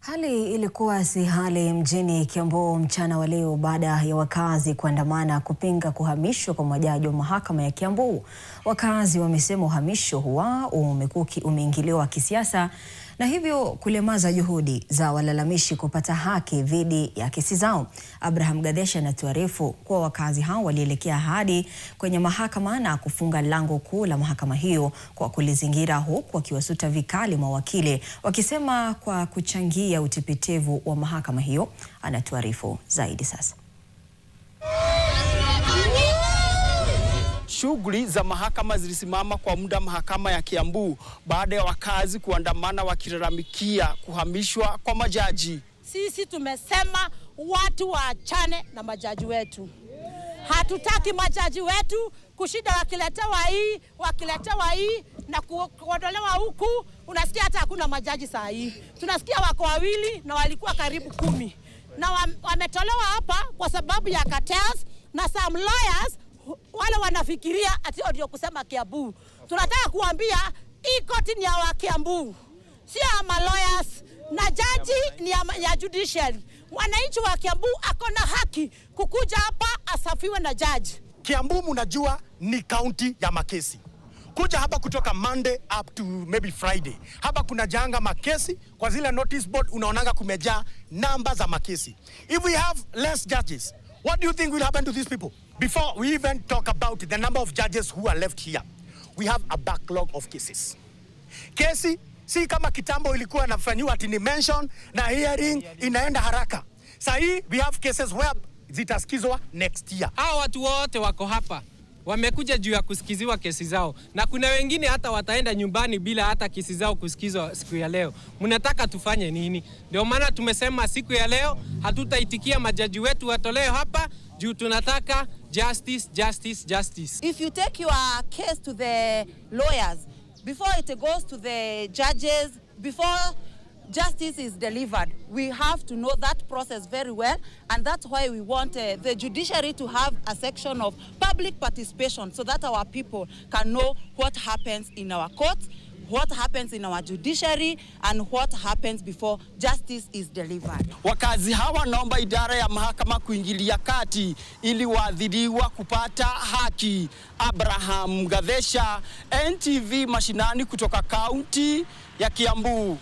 Hali ilikuwa si hali mjini Kiambu mchana wa leo baada ya wakazi kuandamana kupinga kuhamishwa kwa majaji wa mahakama ya Kiambu. Wakazi wamesema uhamisho huo umeingiliwa kisiasa na hivyo kulemaza juhudi za walalamishi kupata haki dhidi ya kesi zao. Abraham Gadesha anatuarifu kuwa wakazi hao walielekea hadi kwenye mahakama na kufunga lango kuu la mahakama hiyo kwa kulizingira, huku wakiwasuta vikali mawakili wakisema kwa kuchangia utepetevu wa mahakama hiyo. Anatuarifu zaidi sasa. Shughuli za mahakama zilisimama kwa muda mahakama ya Kiambu baada ya wakazi kuandamana wakilalamikia kuhamishwa kwa majaji. Sisi tumesema watu waachane na majaji wetu. Hatutaki majaji wetu kushinda wakiletewa hii na kuondolewa huku. Unasikia hata hakuna majaji saa hii. Tunasikia wako wawili na walikuwa karibu 10. Na wametolewa hapa kwa sababu ya cartels na some lawyers wale wanafikiria ati ndio kusema Kiambu. Tunataka kuambia hii koti ni ya Kiambu, sio ya lawyers, na jaji ni ya judiciary. Wananchi wa Kiambu akona haki kukuja hapa asafiwe na jaji. Kiambu mnajua ni county ya makesi. Kuja hapa kutoka Monday up to maybe Friday. Hapa kuna janga makesi, kwa zile notice board unaonanga kumejaa namba za makesi. If we have less judges, what do you think will happen to these people? Before we even talk about the number of judges who are left here, we have a backlog of cases. Kesi si kama kitambo ilikuwa inafanywa ati ni mention na hearing inaenda haraka. Sasa hii we have cases where zitasikizwa next year. Hao watu wote wako hapa wamekuja juu ya kusikiziwa kesi zao, na kuna wengine hata wataenda nyumbani bila hata kesi zao kusikizwa siku ya leo. Mnataka tufanye nini? Ndio maana tumesema siku ya leo hatutaitikia majaji wetu watolewe hapa juu tunataka justice, justice, justice. If you take your case to the lawyers before it goes to the judges, before justice is delivered, we have to know that process very well, and that's why we want the judiciary to have a section of public participation so that our people can know what happens in our courts, what happens in our judiciary, and what happens before justice is delivered. Wakazi hawa naomba idara ya mahakama kuingilia kati ili waadhiriwa kupata haki. Abraham Gadesha, NTV mashinani kutoka kaunti ya Kiambu.